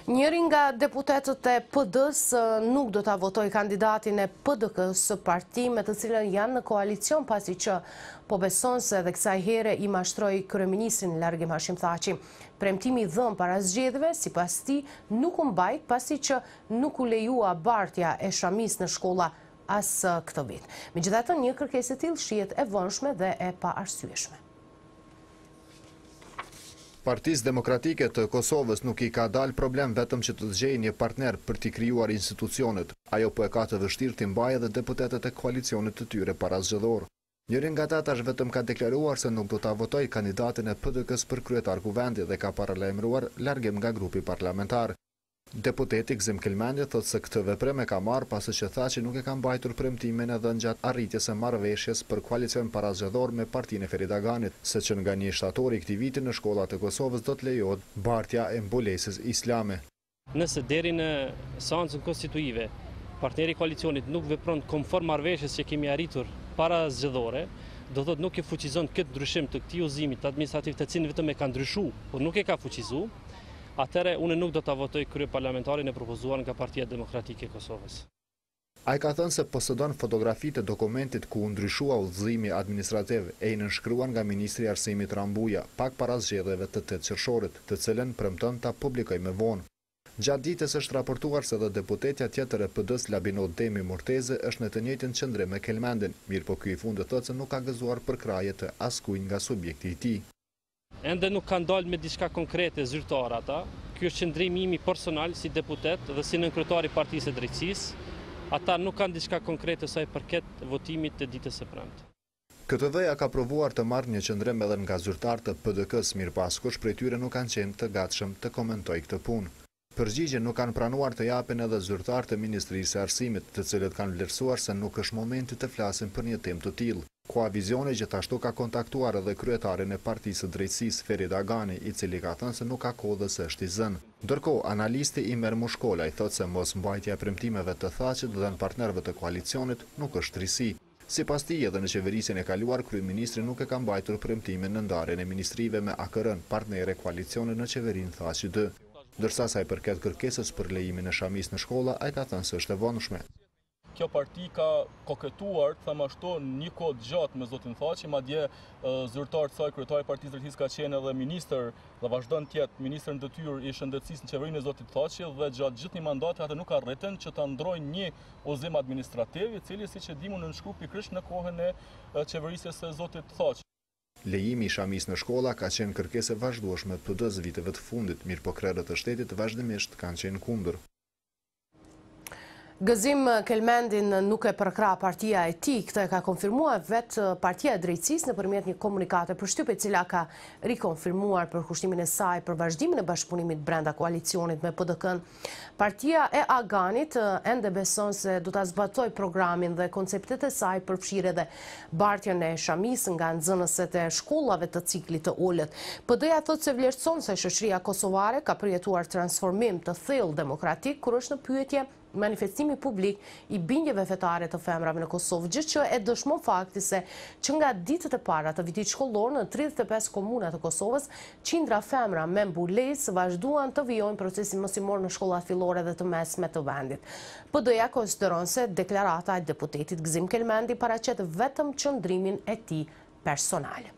Njëri nga deputetët e PD-s nuk do ta votojë kandidatin e PDK-s së parti me të cilën janë në koalicion pasi që po beson se edhe kësaj here i mashtroi kryeministrin Largim Hashim Thaçi. Premtimi i dhënë para zgjedhjeve sipas tij nuk u mbajt pasi që nuk u lejua bartja e Shamis në shkolla as këtë vit. Megjithatë, një kërkesë e tillë shihet e vonshme dhe e paarsyeshme. Partisë Demokratike të Kosovës nuk i ka dalë problem vetëm që të gjejë një partner për t'i krijuar institucionet. Ajo po e ka të vështirë t'i mbajë edhe deputetët e koalicionit të tyre parazgjedhor. Njëri nga ata tash vetëm ka deklaruar se nuk do ta votojë kandidatin e PDK-s për kryetar kuvendi dhe ka paralajmëruar largim nga grupi parlamentar. Deputeti Gzim Kelmendi thotë se këtë veprim e ka marrë pasi që Thaçi nuk e ka mbajtur premtimin edhe gjatë arritjes së marrëveshjes për koalicion parazgjedhor me partinë e Ferit Aganit, se që nga 1 shtator i këtij viti në shkollat e Kosovës do të lejohet bartja e mbulesës islame. Nëse deri në seancën konstituive partneri i koalicionit nuk vepron konform marrëveshjes që kemi arritur parazgjedhore, do thotë nuk e fuqizon këtë ndryshim të këtij udhëzimi administrativ të cilin vetëm e ka ndryshuar, por nuk e ka fuqizuar. Atëre, unë nuk do të votoj kryeparlamentarin e propozuar nga Partia Demokratike e Kosovës. Ai ka thënë se posedon fotografitë e dokumentit ku u ndryshua udhëzimi administrativ e i nënshkruan nga ministri i Arsimit Rambuja pak para zgjedhjeve të 8 qershorit, të cilën premton ta publikojë më vonë. Gjatë ditës është raportuar se edhe deputetja tjetër e PD-s Labinot Demi Morteze është në të njëjtin qendrim me Kelmendin, mirë po ky i fundit thotë se nuk ka gëzuar për kraje të askujt nga subjekti i tij. Ende nuk kanë dalë me diçka konkrete zyrtar ata. Ky është qëndrimi im personal si deputet dhe si nënkryetari i Partisë së Drejtësisë. Ata nuk kanë diçka konkrete sa i përket votimit të ditës së premte. KTV-ja ka provuar të marrë një qëndrim edhe nga zyrtarët e PDK-s, mirë po askush prej tyre nuk kanë qenë të gatshëm të komentojë këtë punë. Përgjigje nuk kanë pranuar të japin edhe zyrtarët e Ministrisë së Arsimit, të cilët kanë vlerësuar se nuk është momenti të flasin për një temë të tillë. Koavizioni gjithashtu ka kontaktuar edhe kryetarin e Partisë së Drejtësisë Ferit Agani, i cili ka thënë se nuk ka kohë dhe se është i zënë. Ndërkohë, analisti Imer Mushkolaj thotë se mos mbajtja e premtimeve të Thaçit dhe në partnerëve të koalicionit nuk është risi. Sipas tij, edhe në qeverisjen e kaluar, kryeministri nuk e ka mbajtur premtimin në ndarjen e ministrive me AKR-n, partnere koalicionit në qeverinë Thaçi 2. Ndërsa sa i përket kërkesës për lejimin e Shamis në shkolla, ai ka thënë se është e vonshme. Kjo parti ka koketuar, them ashtu, një kohë gjatë me zotin Thaçi, madje zyrtar të saj, kryetari i Partisë së Drejtësisë ka qenë edhe ministër dhe vazhdon të jetë ministër në detyrë i shëndetësisë në qeverinë e zotit Thaçi dhe gjatë gjithë një mandati atë nuk arritën që ta ndrojnë një udhëzim administrativ, i cili siç e dimë nënshkru pikërisht në kohën e qeverisjes së zotit Thaçi. Lejimi i Shamis në shkolla ka qenë kërkesë e vazhdueshme PD-s viteve të fundit, mirë po krerët e shtetit vazhdimisht kanë qenë kundër. Gëzim Kelmendin nuk e përkra partia e tij, këtë e ka konfirmuar vetë Partia e Drejtësisë nëpërmjet një komunikate përshtypje e cila ka rikonfirmuar përkushtimin e saj për vazhdimin e bashkëpunimit brenda koalicionit me PDK-n. Partia e Aganit ende beson se do ta zbatojë programin dhe konceptet e saj përfshirë edhe bartjen e Shamis nga nxënësit e shkollave të ciklit të ulët. PD-ja thotë se vlerëson se shoqëria kosovare ka përjetuar transformim të thellë demokratik kur është në pyetje manifestimi publik i bindjeve fetare të femrave në Kosovë, gjë që e dëshmon fakti se që nga ditët e para të vitit shkollor në 35 komuna të Kosovës, qindra femra me mbulesë vazhduan të vijojnë procesin mosimor në shkollat fillore dhe të mesme të vendit. PD-ja konsideron se deklarata e deputetit Gzim Kelmendi paraqet vetëm qëndrimin e tij personal.